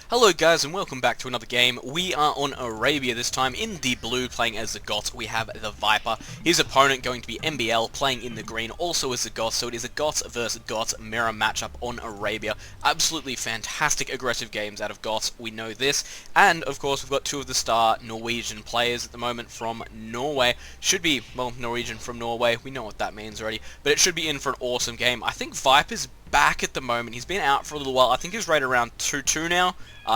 Hello guys and welcome back to another game. We are on Arabia this time in the blue playing as the Goths. We have TheViper. His opponent going to be MBL playing in the green also as the Goths. So it is a Goths versus Goths mirror matchup on Arabia. Absolutely fantastic aggressive games out of Goths. We know this. And of course we've got two of the star Norwegian players at the moment from Norway. Should be, well, Norwegian from Norway. We know what that means already. But it should be in for an awesome game. I think Viper's back at the moment. He's been out for a little while. I think he's rated around 2-2 now,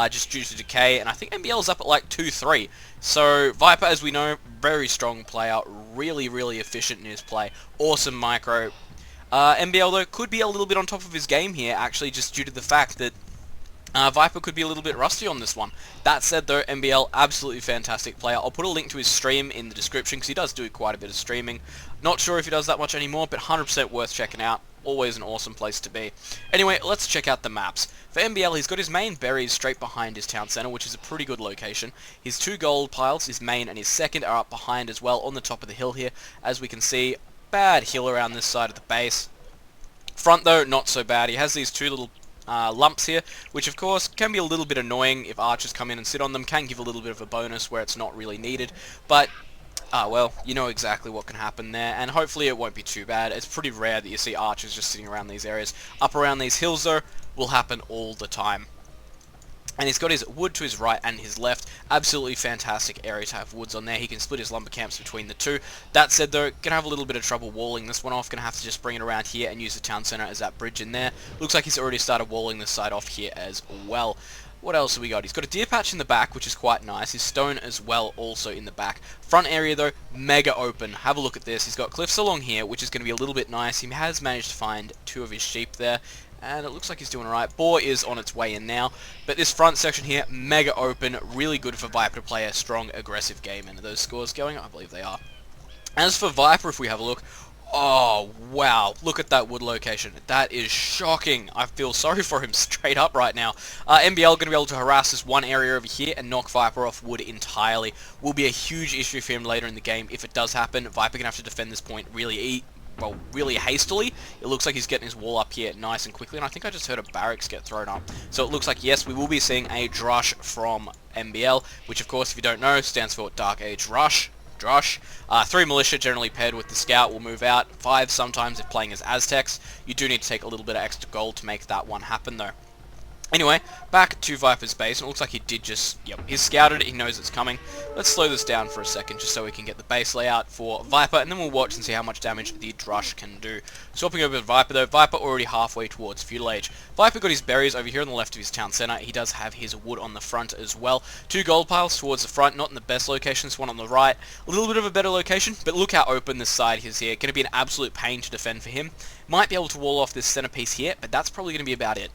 just due to decay, and I think MBL's up at like 2-3. So Viper, as we know, very strong player, really efficient in his play, awesome micro. MBL though could be a little bit on top of his game here, actually, just due to the fact that Viper could be a little bit rusty on this one. That said though, MBL, absolutely fantastic player. I'll put a link to his stream in the description because he does do quite a bit of streaming. Not sure if he does that much anymore, but 100% worth checking out. Always an awesome place to be. Anyway, let's check out the maps. For MBL, he's got his main berries straight behind his town centre, which is a pretty good location. His two gold piles, his main and his second, are up behind as well on the top of the hill here. As we can see, bad hill around this side of the base. Front though, not so bad. He has these two little lumps here, which of course can be a little bit annoying if archers come in and sit on them, can give a little bit of a bonus where it's not really needed, but well, you know exactly what can happen there, and hopefully it won't be too bad. It's pretty rare that you see archers just sitting around these areas. Up around these hills though, will happen all the time. And he's got his wood to his right and his left. Absolutely fantastic area to have woods on there. He can split his lumber camps between the two. That said though, gonna have a little bit of trouble walling this one off. Gonna have to just bring it around here and use the town center as that bridge in there. Looks like he's already started walling this side off here as well. What else have we got? He's got a deer patch in the back, which is quite nice. His stone as well, also in the back. Front area, though, mega open. Have a look at this. He's got cliffs along here, which is going to be a little bit nice. He has managed to find two of his sheep there, and it looks like he's doing alright. Boar is on its way in now, but this front section here, mega open. Really good for Viper to play a strong, aggressive game. And are those scores going? I believe they are. As for Viper, if we have a look, oh, wow. Look at that wood location. That is shocking. I feel sorry for him straight up right now. MBL going to be able to harass this one area over here and knock Viper off wood entirely. Will be a huge issue for him later in the game if it does happen. Viper going to have to defend this point really hastily. It looks like he's getting his wall up here nice and quickly, and I think I just heard a barracks get thrown up. So it looks like, yes, we will be seeing a drush from MBL, which of course, if you don't know, stands for Dark Age Rush. 3 militia generally paired with the scout will move out. 5 sometimes if playing as Aztecs. You do need to take a little bit of extra gold to make that one happen though. Anyway, back to Viper's base, and it looks like he did just, he's scouted it, he knows it's coming. Let's slow this down for a second just so we can get the base layout for Viper, and then we'll watch and see how much damage the drush can do. Swapping over to Viper though, Viper already halfway towards feudal age. Viper got his berries over here on the left of his town centre. He does have his wood on the front as well. 2 gold piles towards the front, not in the best locations, one on the right. A little bit of a better location, but look how open this side is here. Going to be an absolute pain to defend for him. Might be able to wall off this centerpiece here, but that's probably going to be about it.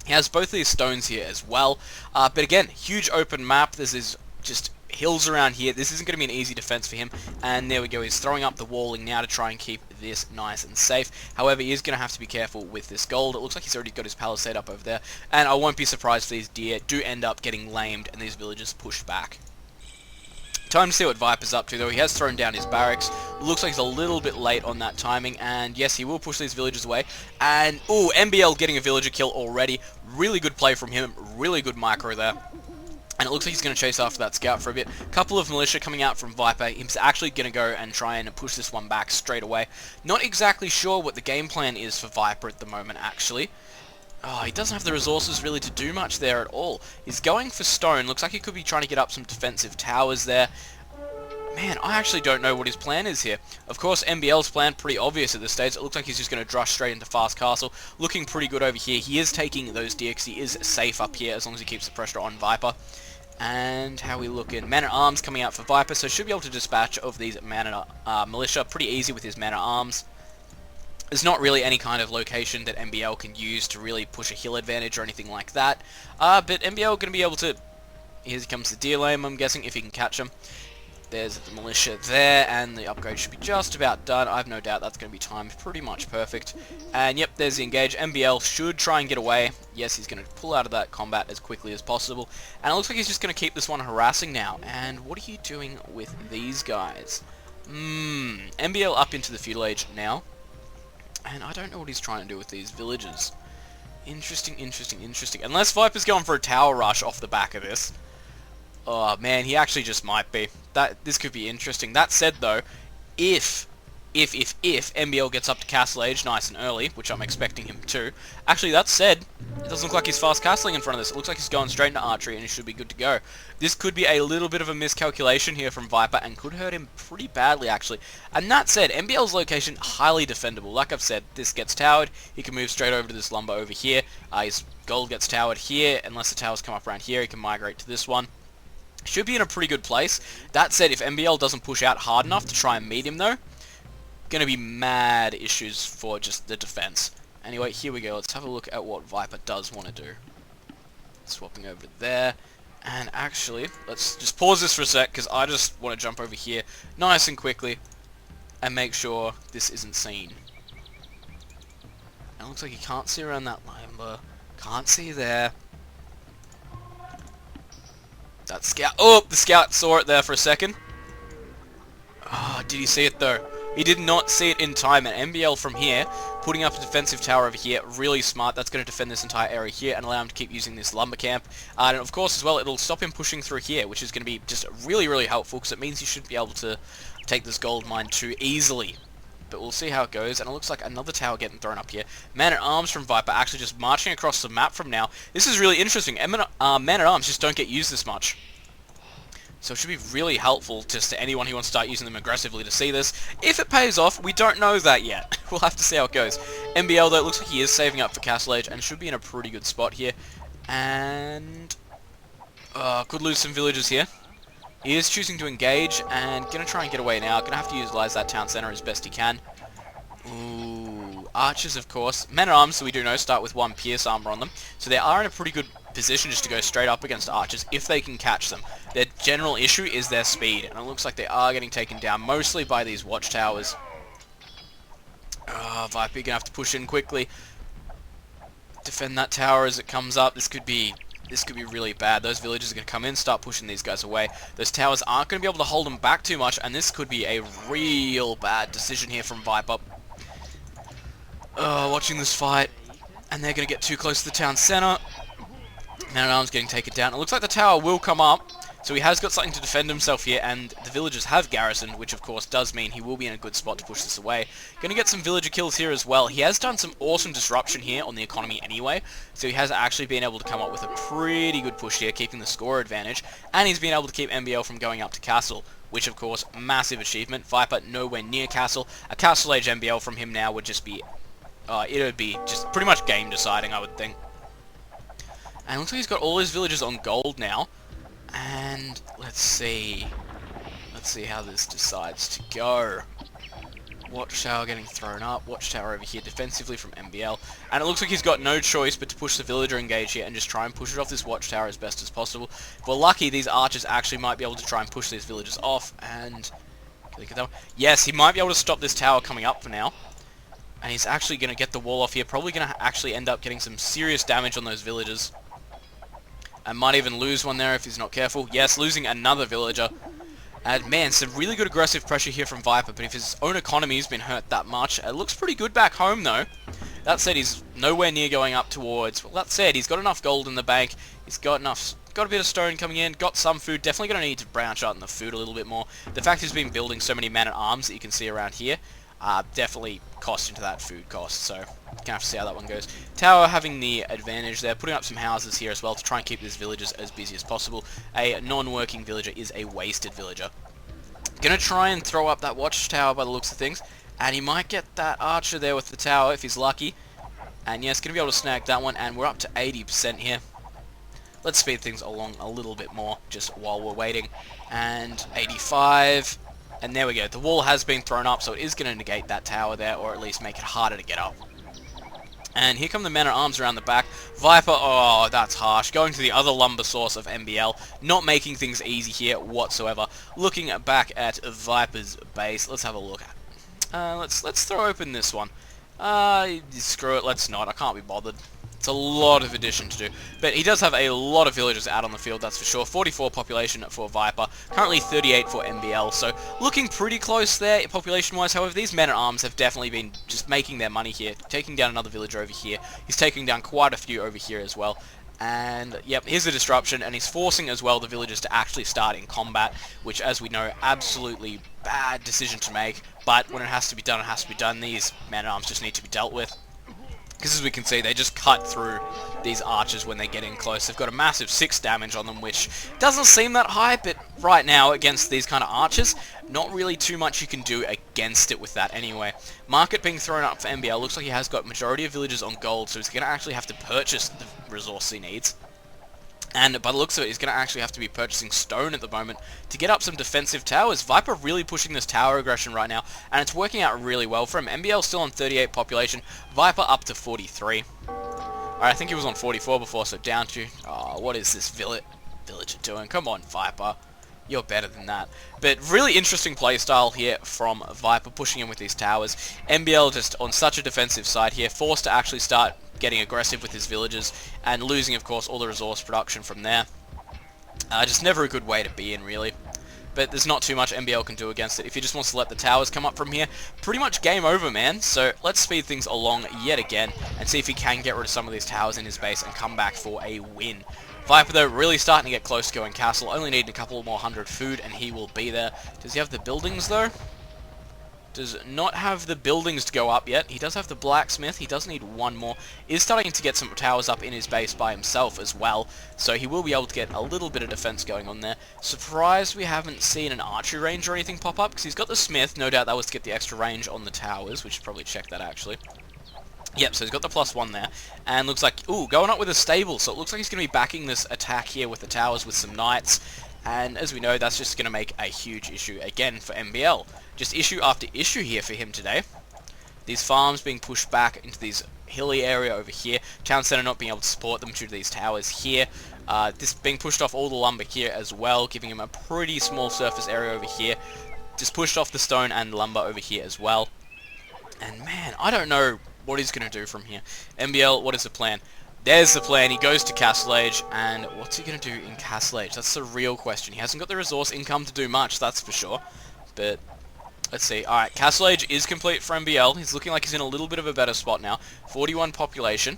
He has both of these stones here as well, but again, huge open map. There's just hills around here. This isn't going to be an easy defense for him, and there we go. He's throwing up the walling now to try and keep this nice and safe. However, he is going to have to be careful with this gold. It looks like he's already got his palisade up over there, and I won't be surprised if these deer do end up getting lamed and these villagers pushed back. Time to see what Viper's up to though. He has thrown down his barracks. Looks like he's a little bit late on that timing, and yes, he will push these villagers away. And ooh, MBL getting a villager kill already. Really good play from him. Really good micro there. And it looks like he's going to chase after that scout for a bit. Couple of militia coming out from Viper. He's actually going to go and try and push this one back straight away. Not exactly sure what the game plan is for Viper at the moment, actually. Oh, he doesn't have the resources really to do much there at all. He's going for stone. Looks like he could be trying to get up some defensive towers there. Man, I actually don't know what his plan is here. Of course, MBL's plan, pretty obvious at this stage. It looks like he's just going to drush straight into Fast Castle. Looking pretty good over here. He is taking those deer because he is safe up here as long as he keeps the pressure on Viper. And how we looking? Man-at-Arms coming out for Viper, so should be able to dispatch of these militia pretty easy with his Man-at-Arms. There's not really any kind of location that MBL can use to really push a hill advantage or anything like that. But MBL going to be able to... Here comes the deer lame, I'm guessing, if he can catch him. There's the militia there, and the upgrade should be just about done. I have no doubt that's going to be timed pretty much perfect. And yep, there's the engage. MBL should try and get away. Yes, he's going to pull out of that combat as quickly as possible. And it looks like he's just going to keep this one harassing now. And what are you doing with these guys? MBL up into the feudal age now. And I don't know what he's trying to do with these villagers. Interesting, interesting, interesting. Unless Viper's going for a tower rush off the back of this. Oh man, he actually just might be. This could be interesting. That said though, if MBL gets up to castle age nice and early, which I'm expecting him to. Actually, that said, it doesn't look like he's fast castling in front of this. It looks like he's going straight into archery and he should be good to go. This could be a little bit of a miscalculation here from Viper and could hurt him pretty badly actually. And that said, MBL's location highly defendable. Like I've said, this gets towered. He can move straight over to this lumber over here. His gold gets towered here. Unless the towers come up around here, he can migrate to this one. Should be in a pretty good place. That said, if MBL doesn't push out hard enough to try and meet him though, gonna be mad issues for just the defense. Anyway, here we go. Let's have a look at what Viper does want to do. Swapping over to there. And actually, let's just pause this for a sec, because I just want to jump over here nice and quickly and make sure this isn't seen. And it looks like you can't see around that lumber. Can't see there. That scout. Oh, the scout saw it there for a second. Ah, did he see it though? He did not see it in time, and MBL from here, putting up a defensive tower over here, really smart. That's going to defend this entire area here and allow him to keep using this lumber camp. And of course as well, it'll stop him pushing through here, which is going to be just really, really helpful, because it means he should be able to take this gold mine too easily. But we'll see how it goes, and it looks like another tower getting thrown up here. Man-at-Arms from Viper actually just marching across the map from now. This is really interesting. Man-at-Arms just don't get used this much. So it should be really helpful just to anyone who wants to start using them aggressively to see this. If it pays off, we don't know that yet. We'll have to see how it goes. MBL though, it looks like he is saving up for Castle Age and should be in a pretty good spot here. And could lose some villagers here. He is choosing to engage and gonna try and get away now. Gonna have to utilize that town center as best he can. Ooh, archers of course. Men-at-Arms, so we do know, start with 1 pierce armor on them. So they are in a pretty good position just to go straight up against archers if they can catch them. Their general issue is their speed, and it looks like they are getting taken down mostly by these watchtowers. Viper gonna have to push in quickly. Defend that tower as it comes up. This could be really bad. Those villagers are going to come in, start pushing these guys away. Those towers aren't going to be able to hold them back too much, and this could be a real bad decision here from Viper. Watching this fight, and they're going to get too close to the town center. Man-at-Arms getting taken down. It looks like the tower will come up, so he has got something to defend himself here, and the villagers have garrisoned, which of course does mean he will be in a good spot to push this away. Going to get some villager kills here as well. He has done some awesome disruption here on the economy anyway, so he has actually been able to come up with a pretty good push here, keeping the score advantage, and he's been able to keep MBL from going up to castle, which of course, massive achievement. Viper nowhere near castle. A castle age MBL from him now would just be, it would be just pretty much game deciding, I would think. And it looks like he's got all his villagers on gold now. And let's see how this decides to go. Watchtower getting thrown up. Watchtower over here defensively from MBL. And it looks like he's got no choice but to push the villager engage here and just try and push it off this watchtower as best as possible. If we're lucky, these archers actually might be able to try and push these villagers off. And can they get that one? Yes, he might be able to stop this tower coming up for now. And he's actually going to get the wall off here. Probably going to actually end up getting some serious damage on those villagers. And might even lose one there if he's not careful. Yes, losing another villager. And man, some really good aggressive pressure here from Viper, but if his own economy's been hurt that much, it looks pretty good back home though. That said, he's nowhere near going up towards, well that said, he's got enough gold in the bank, he's got a bit of stone coming in, got some food, definitely going to need to branch out in the food a little bit more. The fact he's been building so many man-at-arms that you can see around here, definitely cost into that food cost, so gonna have to see how that one goes. Tower having the advantage there, putting up some houses here as well to try and keep these villagers as busy as possible. A non-working villager is a wasted villager. Gonna try and throw up that watchtower by the looks of things, and he might get that archer there with the tower if he's lucky. And yes, gonna be able to snag that one, and we're up to 80% here. Let's speed things along a little bit more just while we're waiting. And 85. And there we go, the wall has been thrown up, so it is going to negate that tower there, or at least make it harder to get up. And here come the men-at-arms around the back. Viper, oh, that's harsh. Going to the other lumber source of MBL, not making things easy here whatsoever. Looking back at Viper's base, let's have a look. Let's throw open this one. Screw it, let's not. I can't be bothered. It's a lot of addition to do. But he does have a lot of villagers out on the field, that's for sure. 44 population for Viper. Currently 38 for MBL. So looking pretty close there population-wise. However, these men-at-arms have definitely been just making their money here. Taking down another villager over here. He's taking down quite a few over here as well. And, yep, here's a disruption. And he's forcing as well the villagers to actually start in combat. Which, as we know, absolutely bad decision to make. But when it has to be done, it has to be done. These men-at-arms just need to be dealt with. Because as we can see, they just cut through these archers when they get in close. They've got a massive 6 damage on them, which doesn't seem that high, but right now, against these kind of archers, not really too much you can do against it with that anyway. Market being thrown up for MBL. Looks like he has got majority of villagers on gold, so he's going to actually have to purchase the resource he needs. And by the looks of it, he's going to actually have to be purchasing stone at the moment to get up some defensive towers. Viper really pushing this tower aggression right now, and it's working out really well for him. MBL still on 38 population, Viper up to 43. Alright, I think he was on 44 before, so down to... Oh, what is this villager doing? Come on, Viper. You're better than that. But really interesting playstyle here from Viper, pushing in with these towers. MBL just on such a defensive side here, forced to actually start getting aggressive with his villagers, and losing, of course, all the resource production from there. Just never a good way to be in, really. But there's not too much MBL can do against it. If he just wants to let the towers come up from here, pretty much game over, man. So let's speed things along yet again, and see if he can get rid of some of these towers in his base and come back for a win. Viper, though, really starting to get close to going castle. Only needing a couple more hundred food, and he will be there. Does he have the buildings, though? Does not have the buildings to go up yet. He does have the blacksmith. He does need one more. Is starting to get some towers up in his base by himself as well. So he will be able to get a little bit of defense going on there. Surprised we haven't seen an archery range or anything pop up, because he's got the smith. No doubt that was to get the extra range on the towers. We should probably check that, actually. Yep, so he's got the +1 there. And looks like, ooh, going up with a stable. So it looks like he's going to be backing this attack here with the towers with some knights. And as we know, that's just going to make a huge issue again for MBL. Just issue after issue here for him today. These farms being pushed back into this hilly area over here. Town center not being able to support them due to these towers here. This being pushed off all the lumber here as well, giving him a pretty small surface area over here. Just pushed off the stone and lumber over here as well. And man, I don't know what he's going to do from here. MBL, what is the plan? There's the plan. He goes to Castle Age, and what's he going to do in Castle Age? That's the real question. He hasn't got the resource income to do much, that's for sure. But let's see. Alright, Castle Age is complete for MBL. He's looking like he's in a little bit of a better spot now. 41 population.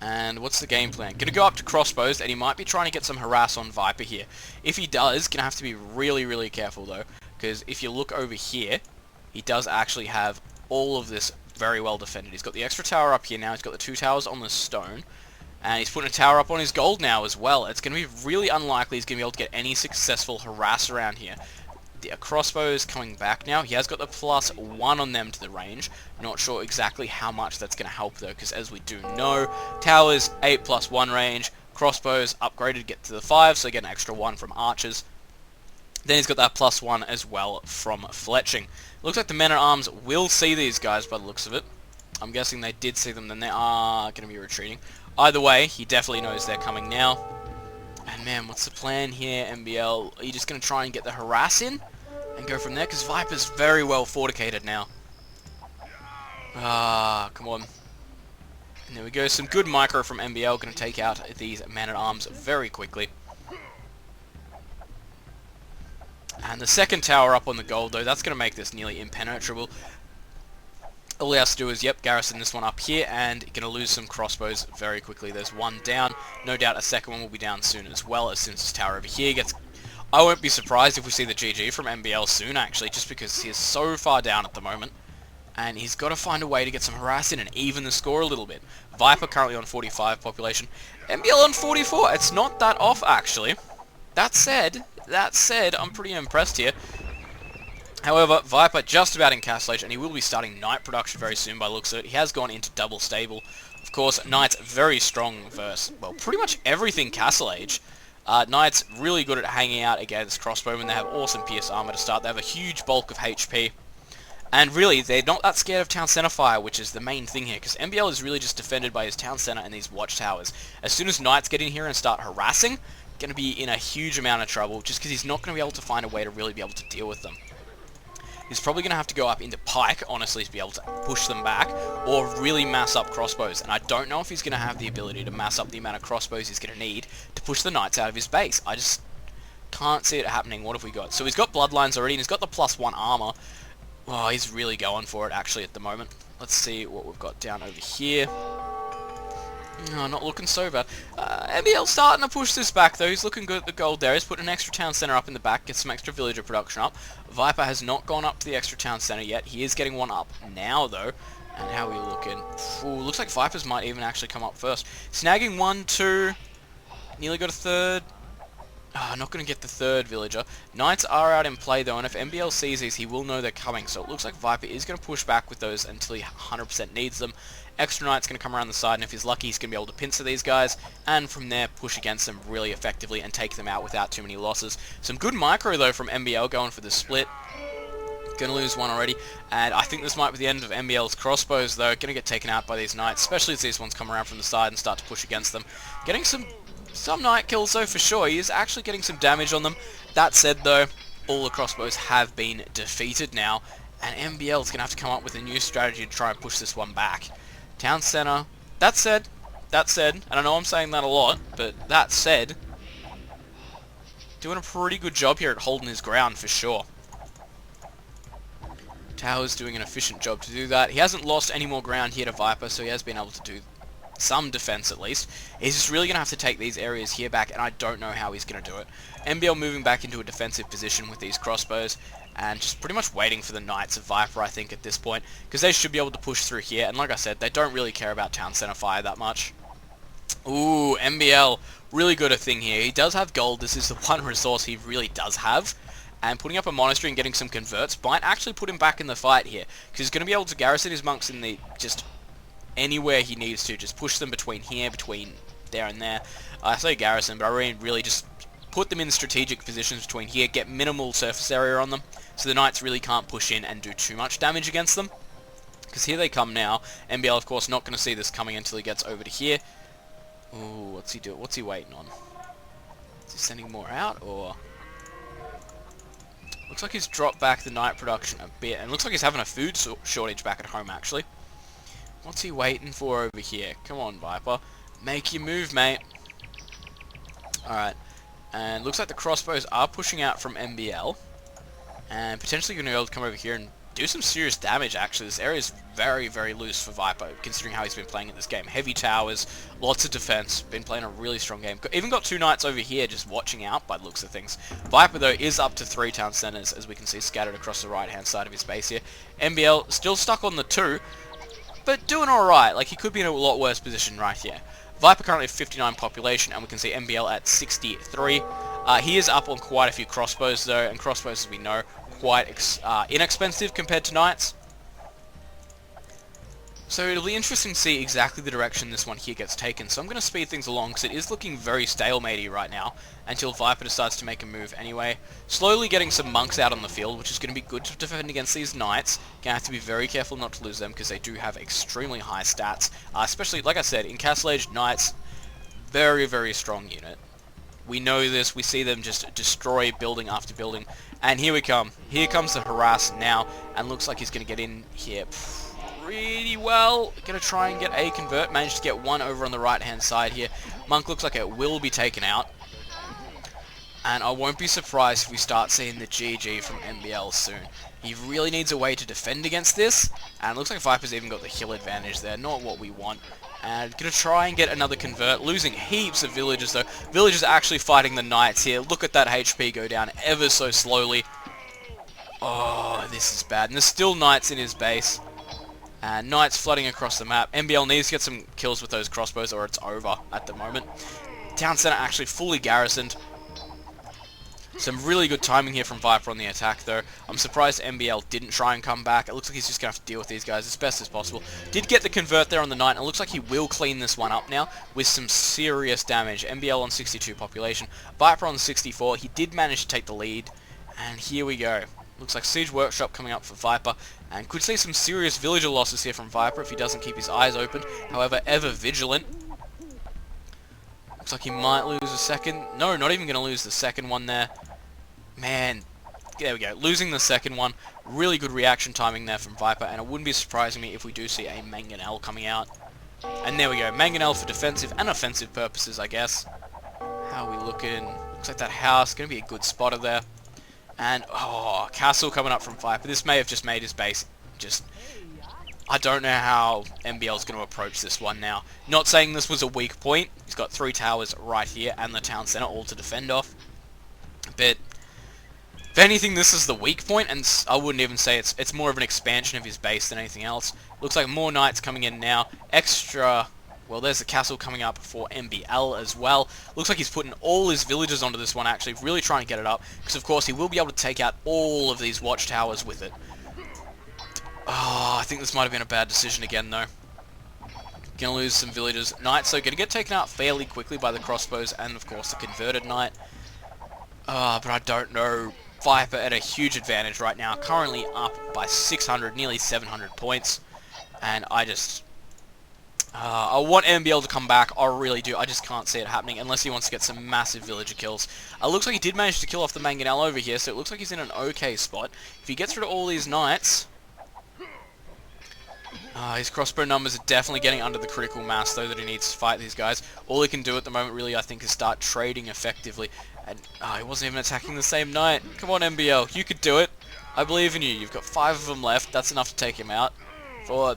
And what's the game plan? Gonna go up to crossbows, and he might be trying to get some harass on Viper here. If he does, gonna have to be really, really careful though. Because if you look over here, he does actually have all of this very well defended. He's got the extra tower up here now. He's got the 2 towers on the stone. And he's putting a tower up on his gold now as well. It's going to be really unlikely he's going to be able to get any successful harass around here. The crossbows coming back now. He has got the +1 on them to the range. Not sure exactly how much that's going to help though, because as we do know, towers 8+1 range, crossbows upgraded to get to the 5, so they get an extra 1 from archers. Then he's got that +1 as well from fletching. Looks like the men-at-arms will see these guys by the looks of it. I'm guessing they did see them, then they are going to be retreating. Either way, he definitely knows they're coming now. And man, what's the plan here, MBL? Are you just going to try and get the harass in? And go from there? Because Viper's very well fortificated now. Come on. And there we go. Some good micro from MBL. Going to take out these men-at-arms very quickly. And the second tower up on the gold, though, that's going to make this nearly impenetrable. All he has to do is, yep, garrison this one up here, and going to lose some crossbows very quickly. There's one down. No doubt a second one will be down soon as well, as soon as this tower over here gets... I won't be surprised if we see the GG from MBL soon, actually, just because he is so far down at the moment. And he's got to find a way to get some harass in and even the score a little bit. Viper currently on 45 population. MBL on 44. It's not that off, actually. That said, I'm pretty impressed here. However, Viper just about in Castle Age, and he will be starting Knight production very soon by the looks of it. He has gone into double stable. Of course, Knight's very strong versus, well, pretty much everything Castle Age. Knight's really good at hanging out against crossbowmen. They have awesome pierce armor to start. They have a huge bulk of HP. And really, they're not that scared of town center fire, which is the main thing here, because MBL is really just defended by his town center and these watchtowers. As soon as Knights get in here and start harassing, going to be in a huge amount of trouble, just because he's not going to be able to find a way to really be able to deal with them. He's probably going to have to go up into Pike, honestly, to be able to push them back, or really mass up crossbows. And I don't know if he's going to have the ability to mass up the amount of crossbows he's going to need to push the knights out of his base. I just can't see it happening. What have we got? So he's got bloodlines already, and he's got the +1 armor. Oh, he's really going for it, actually, at the moment. Let's see what we've got down over here. No, not looking so bad. MBL starting to push this back, though. He's looking good at the gold there. He's putting an extra town centre up in the back, get some extra villager production up. Viper has not gone up to the extra town centre yet. He is getting one up now, though. And how are we looking? Ooh, looks like Vipers might even actually come up first. Snagging 1, 2. Nearly got a third. Not going to get the third villager. Knights are out in play though, and if MBL sees these, he will know they're coming. So it looks like Viper is going to push back with those until he 100% needs them. Extra Knight's going to come around the side, and if he's lucky, he's going to be able to pincer these guys, and from there, push against them really effectively and take them out without too many losses. Some good micro though from MBL going for the split. Going to lose one already, and I think this might be the end of MBL's crossbows though. Going to get taken out by these Knights, especially as these ones come around from the side and start to push against them. Getting some Knight kills though for sure. He is actually getting some damage on them. That said though, all the crossbows have been defeated now, and MBL is going to have to come up with a new strategy to try and push this one back. Town center. That said, and I know I'm saying that a lot, but that said, doing a pretty good job here at holding his ground for sure. Tower's doing an efficient job to do that. He hasn't lost any more ground here to Viper, so he has been able to do some defense at least. He's just really going to have to take these areas here back, and I don't know how he's going to do it. MBL moving back into a defensive position with these crossbows, and just pretty much waiting for the Knights of Viper, I think, at this point, because they should be able to push through here, and like I said, they don't really care about town center fire that much. Ooh, MBL, really good a thing here. He does have gold. This is the one resource he really does have, and putting up a monastery and getting some converts might actually put him back in the fight here, because he's going to be able to garrison his monks in the just anywhere he needs to. Just push them between here, between there and there. I say garrison, but I really just put them in strategic positions between here, get minimal surface area on them, so the Knights really can't push in and do too much damage against them. Because here they come now. MBL, of course, not going to see this coming until he gets over to here. Ooh, what's he doing? What's he waiting on? Is he sending more out, or? Looks like he's dropped back the Knight production a bit, and looks like he's having a food shortage back at home, actually. What's he waiting for over here? Come on, Viper. Make your move, mate. Alright. And looks like the crossbows are pushing out from MBL. And potentially going to be able to come over here and do some serious damage, actually. This area is very, very loose for Viper, considering how he's been playing in this game. Heavy towers, lots of defense, been playing a really strong game. Even got 2 Knights over here just watching out by the looks of things. Viper, though, is up to 3 town centers, as we can see scattered across the right-hand side of his base here. MBL still stuck on the 2, but doing alright. Like, he could be in a lot worse position right here. Viper currently 59 population, and we can see MBL at 63. He is up on quite a few crossbows, though, and crossbows, as we know, quite inexpensive compared to Knights. So it'll be interesting to see exactly the direction this one here gets taken. So I'm going to speed things along, because it is looking very stalematey right now, until Viper decides to make a move anyway. Slowly getting some monks out on the field, which is going to be good to defend against these Knights. Going to have to be very careful not to lose them, because they do have extremely high stats. Especially, like I said, in Castle Age, Knights, very, very strong unit. We know this, we see them just destroy building after building. And here we come. Here comes the harass now, and looks like he's going to get in here pretty well. Going to try and get a convert. Managed to get one over on the right-hand side here. Monk looks like it will be taken out. And I won't be surprised if we start seeing the GG from MBL soon. He really needs a way to defend against this. And it looks like Viper's even got the heal advantage there. Not what we want. And going to try and get another convert. Losing heaps of villagers though. Villagers are actually fighting the Knights here. Look at that HP go down ever so slowly. Oh, this is bad. And there's still Knights in his base. And Knights flooding across the map. MBL needs to get some kills with those crossbows or it's over at the moment. Town center actually fully garrisoned. Some really good timing here from Viper on the attack though. I'm surprised MBL didn't try and come back. It looks like he's just going to have to deal with these guys as best as possible. Did get the convert there on the Knight, and it looks like he will clean this one up now with some serious damage. MBL on 62 population, Viper on 64. He did manage to take the lead, and here we go. Looks like Siege Workshop coming up for Viper, and could see some serious villager losses here from Viper if he doesn't keep his eyes open. However, ever vigilant. Looks like he might lose a second. No, not even going to lose the second one there. Man, there we go, losing the second one. Really good reaction timing there from Viper, and it wouldn't be surprising me if we do see a Mangonel coming out. And there we go, Mangonel for defensive and offensive purposes, I guess. How are we looking? Looks like that house, going to be a good spotter there. And, oh, Castle coming up from Viper. This may have just made his base just... I don't know how MBL's going to approach this one now. Not saying this was a weak point. He's got 3 towers right here and the town center all to defend off. But if anything, this is the weak point, and I wouldn't even say it's more of an expansion of his base than anything else. Looks like more knights coming in now. Extra... Well, there's the castle coming up for MBL as well. Looks like he's putting all his villagers onto this one, actually. Really trying to get it up. Because, of course, he will be able to take out all of these watchtowers with it. Oh, I think this might have been a bad decision again, though. Gonna lose some villagers. Knights, though, gonna get taken out fairly quickly by the crossbows and, of course, the converted knight. But I don't know. Viper at a huge advantage right now. Currently up by 600, nearly 700 points. And I just... I want MBL to come back, I really do. I just can't see it happening unless he wants to get some massive villager kills. Looks like he did manage to kill off the Mangonel over here, so it looks like he's in an okay spot. If he gets rid of all these knights... his crossbow numbers are definitely getting under the critical mass, though, that he needs to fight these guys. All he can do at the moment, really, I think, is start trading effectively. And he wasn't even attacking the same knight. Come on, MBL, you could do it. I believe in you. You've got 5 of them left. That's enough to take him out. For,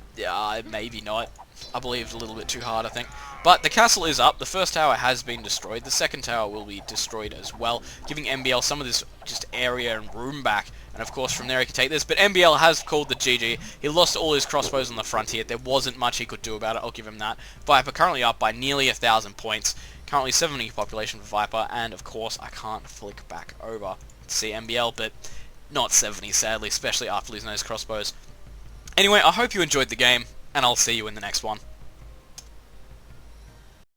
maybe not. I believed a little bit too hard, I think. But the castle is up. The first tower has been destroyed. The second tower will be destroyed as well, giving MBL some of this just area and room back. And of course, from there he can take this. But MBL has called the GG. He lost all his crossbows on the frontier. There wasn't much he could do about it. I'll give him that. Viper currently up by nearly 1,000 points. Currently 70 population for Viper. And of course, I can't flick back over to see MBL, but not 70, sadly, especially after losing those crossbows. Anyway, I hope you enjoyed the game, and I'll see you in the next one.